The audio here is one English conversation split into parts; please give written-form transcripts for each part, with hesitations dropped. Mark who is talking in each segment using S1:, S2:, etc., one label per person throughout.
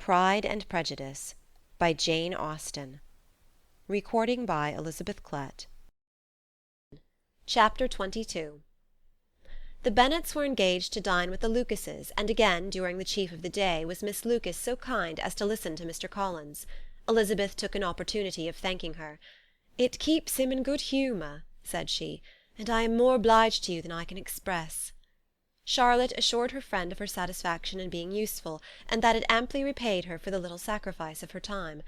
S1: Pride and Prejudice by Jane Austen. Recording by Elizabeth Bennet. Chapter 22. The Bennets were engaged to dine with the Lucases, and again, during the chief of the day, was Miss Lucas so kind as to listen to Mr. Collins. Elizabeth took an opportunity of thanking her. "It keeps him in good humour," said she, "and I am more obliged to you than I can express." Charlotte assured her friend of her satisfaction in being useful, and that it amply repaid her for the little sacrifice of her time.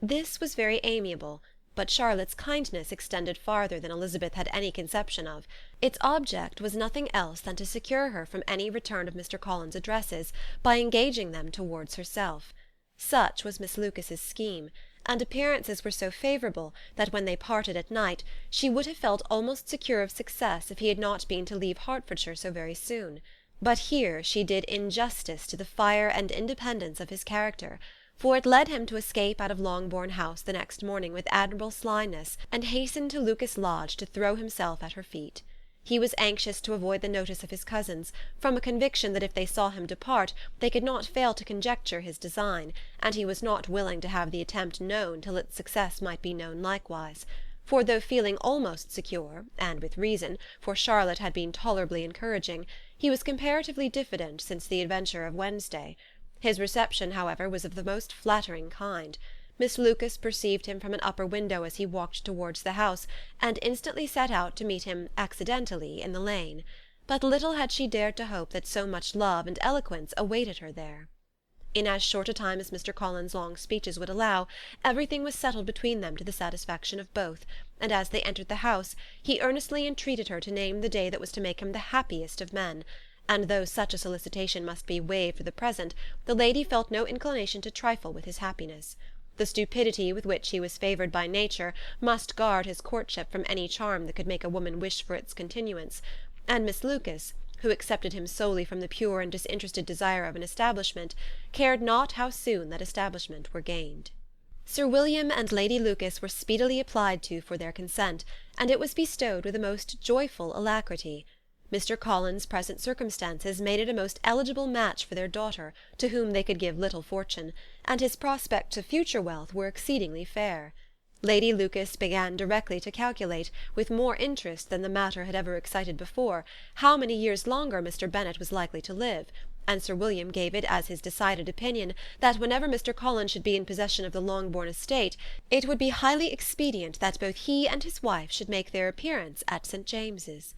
S1: This was very amiable, but Charlotte's kindness extended farther than Elizabeth had any conception of. Its object was nothing else than to secure her from any return of Mr. Collins's addresses by engaging them towards herself. Such was Miss Lucas's scheme, and appearances were so favourable that when they parted at night she would have felt almost secure of success if he had not been to leave Hertfordshire so very soon. But here she did injustice to the fire and independence of his character, for it led him to escape out of Longbourn House the next morning with admirable slyness, and hasten to Lucas Lodge to throw himself at her feet. He was anxious to avoid the notice of his cousins, from a conviction that if they saw him depart they could not fail to conjecture his design, and he was not willing to have the attempt known till its success might be known likewise. For though feeling almost secure, and with reason, for Charlotte had been tolerably encouraging, he was comparatively diffident since the adventure of Wednesday. His reception, however, was of the most flattering kind. Miss Lucas perceived him from an upper window as he walked towards the house, and instantly set out to meet him accidentally in the lane. But little had she dared to hope that so much love and eloquence awaited her there. In as short a time as Mr. Collins's long speeches would allow, everything was settled between them to the satisfaction of both, and as they entered the house he earnestly entreated her to name the day that was to make him the happiest of men. And though such a solicitation must be waived for the present, the lady felt no inclination to trifle with his happiness. The stupidity with which he was favoured by nature must guard his courtship from any charm that could make a woman wish for its continuance, and Miss Lucas, who accepted him solely from the pure and disinterested desire of an establishment, cared not how soon that establishment were gained. Sir William and Lady Lucas were speedily applied to for their consent, and it was bestowed with a most joyful alacrity. Mr. Collins's present circumstances made it a most eligible match for their daughter, to whom they could give little fortune, and his prospects of future wealth were exceedingly fair. Lady Lucas began directly to calculate, with more interest than the matter had ever excited before, how many years longer Mr. Bennet was likely to live, and Sir William gave it as his decided opinion that whenever Mr. Collins should be in possession of the Longbourn estate, it would be highly expedient that both he and his wife should make their appearance at St. James's.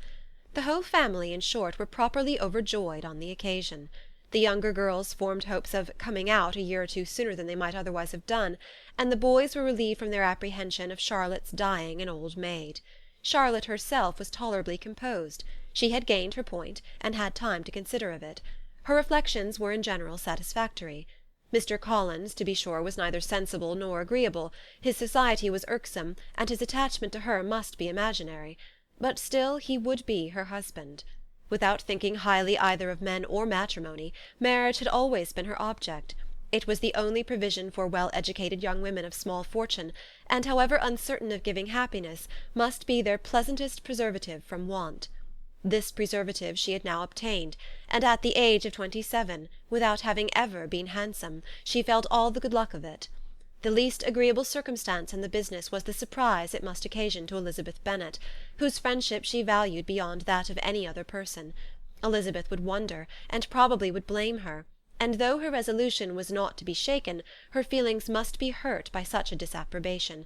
S1: The whole family, in short, were properly overjoyed on the occasion. The younger girls formed hopes of "coming out" a year or two sooner than they might otherwise have done, and the boys were relieved from their apprehension of Charlotte's dying an old maid. Charlotte herself was tolerably composed. She had gained her point, and had time to consider of it. Her reflections were in general satisfactory. Mr. Collins, to be sure, was neither sensible nor agreeable. His society was irksome, and his attachment to her must be imaginary. But still he would be her husband. Without thinking highly either of men or matrimony, marriage had always been her object. It was the only provision for well-educated young women of small fortune, and, however uncertain of giving happiness, must be their pleasantest preservative from want. This preservative she had now obtained, and at the age of 27, without having ever been handsome, she felt all the good luck of it. The least agreeable circumstance in the business was the surprise it must occasion to Elizabeth Bennet, whose friendship she valued beyond that of any other person. Elizabeth would wonder, and probably would blame her, and though her resolution was not to be shaken, her feelings must be hurt by such a disapprobation.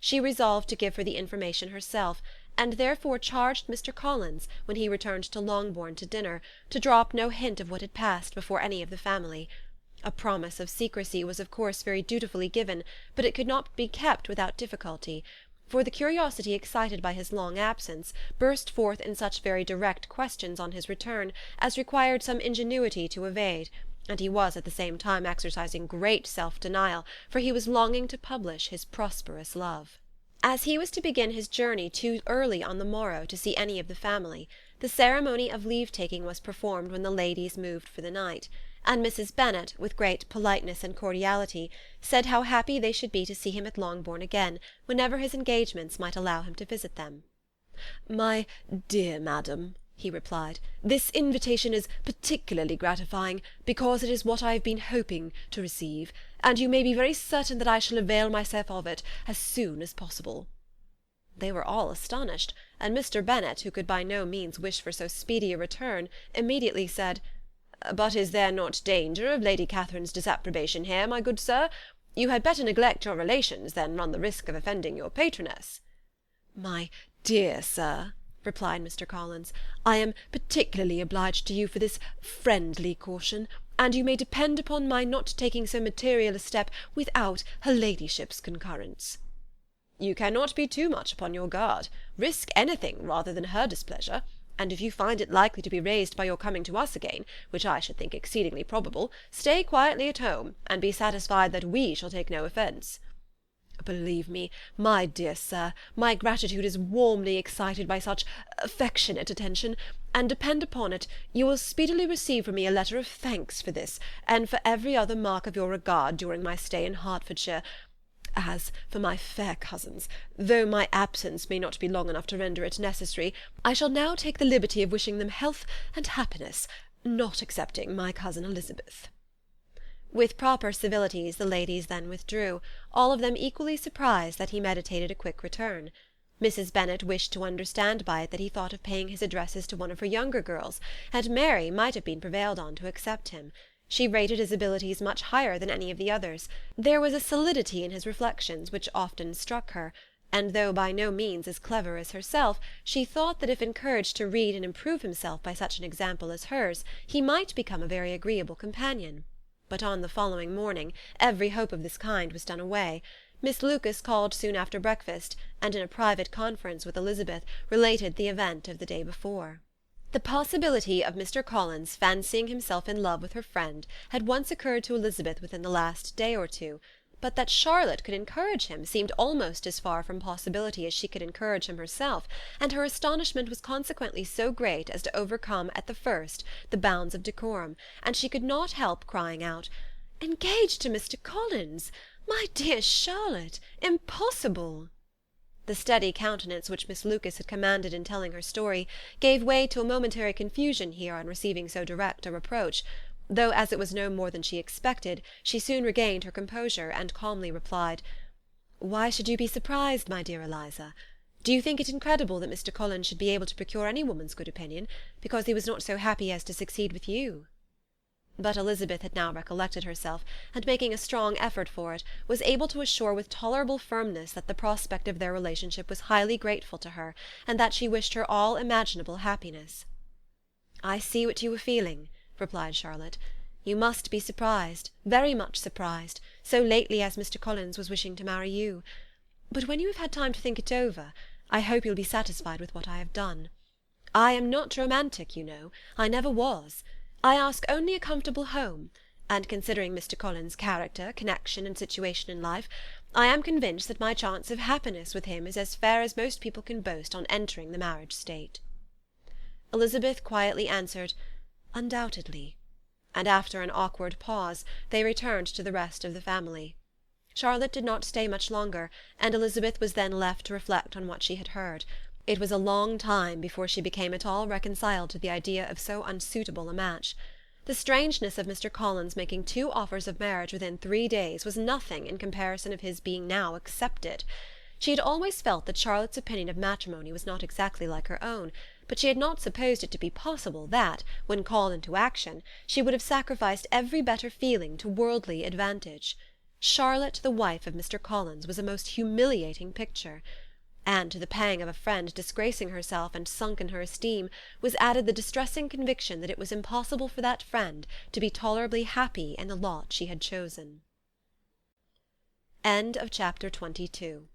S1: She resolved to give her the information herself, and therefore charged Mr. Collins, when he returned to Longbourn to dinner, to drop no hint of what had passed before any of the family. A promise of secrecy was of course very dutifully given, but it could not be kept without difficulty, for the curiosity excited by his long absence burst forth in such very direct questions on his return as required some ingenuity to evade, and he was at the same time exercising great self-denial, for he was longing to publish his prosperous love. As he was to begin his journey too early on the morrow to see any of the family, the ceremony of leave-taking was performed when the ladies moved for the night, and Mrs. Bennet, with great politeness and cordiality, said how happy they should be to see him at Longbourn again, whenever his engagements might allow him to visit them. "My dear madam," he replied. "This invitation is particularly gratifying, because it is what I have been hoping to receive, and you may be very certain that I shall avail myself of it as soon as possible." They were all astonished, and Mr. Bennet, who could by no means wish for so speedy a return, immediately said, "But is there not danger of Lady Catherine's disapprobation here, my good sir? You had better neglect your relations than run the risk of offending your patroness." "My dear sir," replied Mr. Collins, "I am particularly obliged to you for this friendly caution, and you may depend upon my not taking so material a step without her ladyship's concurrence." "You cannot be too much upon your guard. Risk anything rather than her displeasure, and if you find it likely to be raised by your coming to us again, which I should think exceedingly probable, stay quietly at home, and be satisfied that we shall take no offence." "Believe me, my dear sir, my gratitude is warmly excited by such affectionate attention, and depend upon it, you will speedily receive from me a letter of thanks for this, and for every other mark of your regard during my stay in Hertfordshire. As for my fair cousins, though my absence may not be long enough to render it necessary, I shall now take the liberty of wishing them health and happiness, not excepting my cousin Elizabeth." With proper civilities the ladies then withdrew, all of them equally surprised that he meditated a quick return. Mrs. Bennet wished to understand by it that he thought of paying his addresses to one of her younger girls, and Mary might have been prevailed on to accept him. She rated his abilities much higher than any of the others. There was a solidity in his reflections which often struck her, and though by no means as clever as herself, she thought that if encouraged to read and improve himself by such an example as hers, he might become a very agreeable companion. But on the following morning every hope of this kind was done away. Miss Lucas called soon after breakfast, and in a private conference with Elizabeth related the event of the day before. The possibility of Mr. Collins fancying himself in love with her friend had once occurred to Elizabeth within the last day or two, but that Charlotte could encourage him seemed almost as far from possibility as she could encourage him herself, and her astonishment was consequently so great as to overcome at the first the bounds of decorum, and she could not help crying out, "Engaged to Mr. Collins! My dear Charlotte! Impossible!" The steady countenance which Miss Lucas had commanded in telling her story gave way to a momentary confusion here on receiving so direct a reproach, though as it was no more than she expected, she soon regained her composure, and calmly replied, "Why should you be surprised, my dear Eliza? Do you think it incredible that Mr. Collins should be able to procure any woman's good opinion, because he was not so happy as to succeed with you?" But Elizabeth had now recollected herself, and making a strong effort for it, was able to assure with tolerable firmness that the prospect of their relationship was highly grateful to her, and that she wished her all imaginable happiness. "I see what you are feeling," replied Charlotte. "You must be surprised, very much surprised, so lately as Mr. Collins was wishing to marry you. But when you have had time to think it over, I hope you'll be satisfied with what I have done. I am not romantic, you know. I never was. I ask only a comfortable home, and considering Mr. Collins' character, connection, and situation in life, I am convinced that my chance of happiness with him is as fair as most people can boast on entering the marriage state." Elizabeth quietly answered, "Undoubtedly," and after an awkward pause they returned to the rest of the family. Charlotte did not stay much longer, and Elizabeth was then left to reflect on what she had heard. It was a long time before she became at all reconciled to the idea of so unsuitable a match. The strangeness of Mr. Collins making 2 offers of marriage within 3 days was nothing in comparison of his being now accepted. She had always felt that Charlotte's opinion of matrimony was not exactly like her own, but she had not supposed it to be possible that, when called into action, she would have sacrificed every better feeling to worldly advantage. Charlotte, the wife of Mr. Collins, was a most humiliating picture. And to the pang of a friend disgracing herself and sunk in her esteem was added the distressing conviction that it was impossible for that friend to be tolerably happy in the lot she had chosen. End of chapter 22.